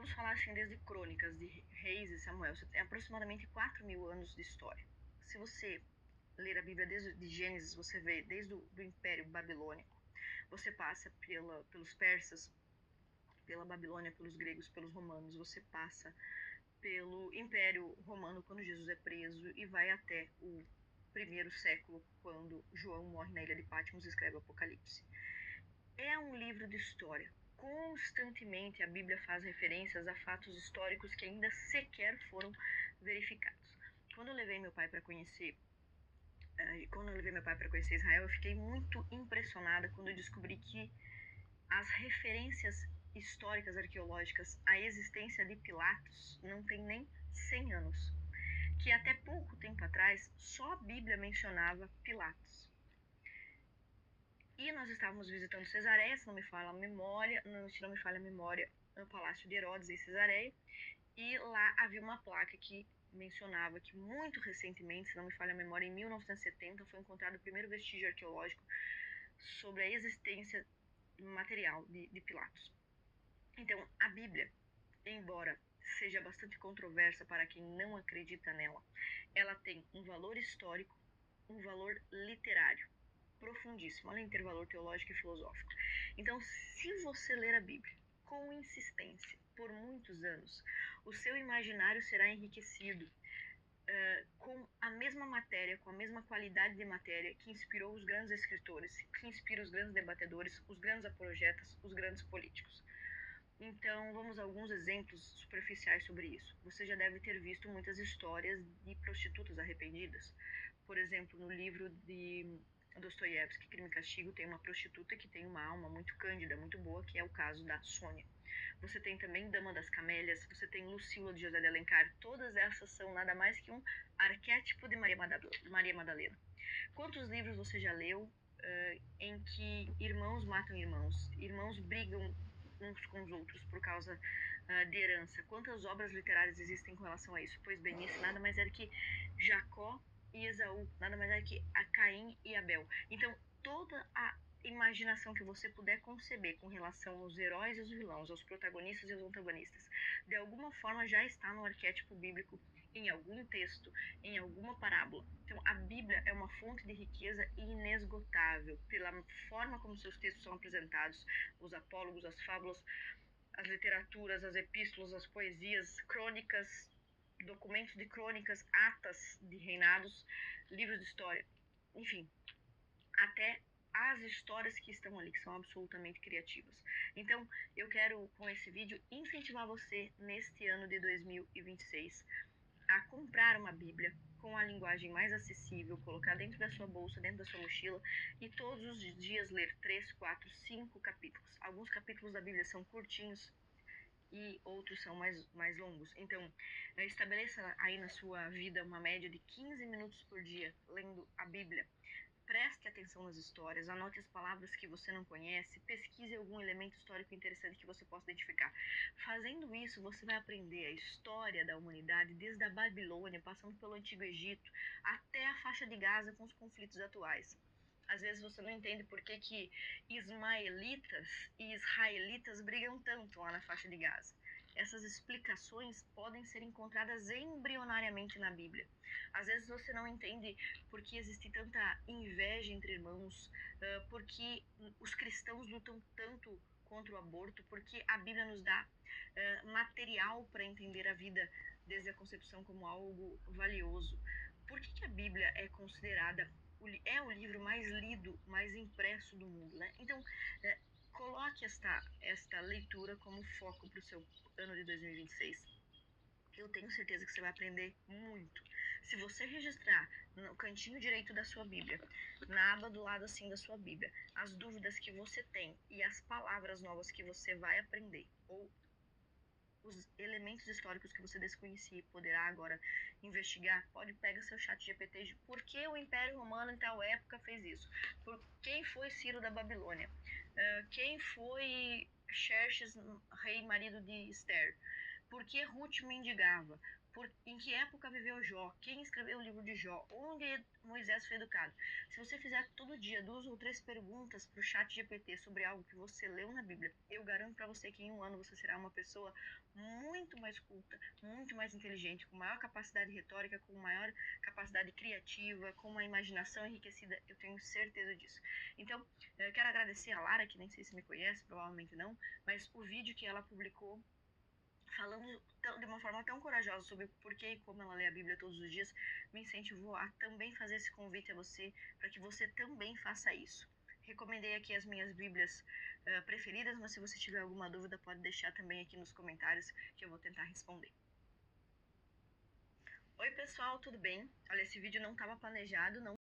vamos falar assim desde Crônicas de Reis e Samuel. Você tem aproximadamente 4.000 anos de história. Se você ler a Bíblia desde de Gênesis, você vê desde o do Império Babilônico, você passa pelos persas, pela Babilônia, pelos gregos, pelos romanos, você passa pelo Império Romano quando Jesus é preso e vai até o primeiro século, quando João morre na ilha de Patmos e escreve o Apocalipse. É um livro de história. Constantemente a Bíblia faz referências a fatos históricos que ainda sequer foram verificados. Quando eu levei meu pai para conhecer Israel, eu fiquei muito impressionada quando eu descobri que as referências históricas arqueológicas à existência de Pilatos não tem nem 100 anos. Que até pouco tempo atrás só a Bíblia mencionava Pilatos. E nós estávamos visitando Cesareia, se não me falha a memória, no Palácio de Herodes em Cesareia, e lá havia uma placa que mencionava que muito recentemente, se não me falha a memória, em 1970 foi encontrado o primeiro vestígio arqueológico sobre a existência material de Pilatos. Então, a Bíblia, embora seja bastante controversa para quem não acredita nela, ela tem um valor histórico, um valor literário profundíssimo, além de ter valor teológico e filosófico. Então, se você ler a Bíblia com insistência por muitos anos, o seu imaginário será enriquecido com a mesma matéria, com a mesma qualidade de matéria que inspirou os grandes escritores, que inspira os grandes debatedores, os grandes apologetas, os grandes políticos. Então, vamos a alguns exemplos superficiais sobre isso. Você já deve ter visto muitas histórias de prostitutas arrependidas. Por exemplo, no livro de Dostoiévski, Crime e Castigo, tem uma prostituta que tem uma alma muito cândida, muito boa, que é o caso da Sônia. Você tem também Dama das Camélias, você tem Lucília de José de Alencar. Todas essas são nada mais que um arquétipo de Maria Madalena. Quantos livros você já leu em que irmãos matam irmãos, irmãos brigam uns com os outros por causa de herança? Quantas obras literárias existem com relação a isso? Pois bem, esse nada mais é que Jacó e Esaú, nada mais é que a Caim e Abel. Então, toda a imaginação que você puder conceber com relação aos heróis e aos vilões, aos protagonistas e aos antagonistas, de alguma forma já está no arquétipo bíblico, em algum texto, em alguma parábola. Então, a Bíblia é uma fonte de riqueza inesgotável pela forma como seus textos são apresentados, os apólogos, as fábulas, as literaturas, as epístolas, as poesias, crônicas, documentos de crônicas, atas de reinados, livros de história, enfim, até as histórias que estão ali, que são absolutamente criativas. Então, eu quero, com esse vídeo, incentivar você, neste ano de 2026, a comprar uma Bíblia com a linguagem mais acessível, colocar dentro da sua bolsa, dentro da sua mochila, e todos os dias ler 3, 4, 5 capítulos. Alguns capítulos da Bíblia são curtinhos e outros são mais longos. Então, estabeleça aí na sua vida uma média de 15 minutos por dia lendo a Bíblia. Preste atenção nas histórias, anote as palavras que você não conhece, pesquise algum elemento histórico interessante que você possa identificar. Fazendo isso, você vai aprender a história da humanidade desde a Babilônia, passando pelo Antigo Egito, até a faixa de Gaza com os conflitos atuais. Às vezes você não entende por que ismaelitas e israelitas brigam tanto lá na faixa de Gaza. Essas explicações podem ser encontradas embrionariamente na Bíblia. Às vezes você não entende por que existe tanta inveja entre irmãos, por que os cristãos lutam tanto contra o aborto, porque a Bíblia nos dá material para entender a vida desde a concepção como algo valioso. Por que a Bíblia é considerada o livro mais lido, mais impresso do mundo, né? Então, coloque esta leitura como foco para o seu ano de 2026. Eu tenho certeza que você vai aprender muito. Se você registrar no cantinho direito da sua Bíblia, na aba do lado assim da sua Bíblia, as dúvidas que você tem e as palavras novas que você vai aprender, ou os elementos históricos que você desconhecia e poderá agora investigar, pode pegar seu chat GPT de por que o Império Romano em tal época fez isso, por quem foi Ciro da Babilônia, quem foi Xerxes, rei marido de Esther, Por que Ruth mendigava? Em que época viveu Jó? Quem escreveu o livro de Jó? Onde Moisés foi educado? Se você fizer todo dia 2 ou 3 perguntas para o chat GPT sobre algo que você leu na Bíblia, eu garanto para você que em um ano você será uma pessoa muito mais culta, muito mais inteligente, com maior capacidade retórica, com maior capacidade criativa, com uma imaginação enriquecida. Eu tenho certeza disso. Então, eu quero agradecer a Lara, que nem sei se me conhece, provavelmente não, mas o vídeo que ela publicou falando de uma forma tão corajosa sobre o porquê e como ela lê a Bíblia todos os dias, me incentivou a também fazer esse convite a você, para que você também faça isso. Recomendei aqui as minhas Bíblias preferidas, mas se você tiver alguma dúvida, pode deixar também aqui nos comentários, que eu vou tentar responder. Oi pessoal, tudo bem? Olha, esse vídeo não estava planejado, não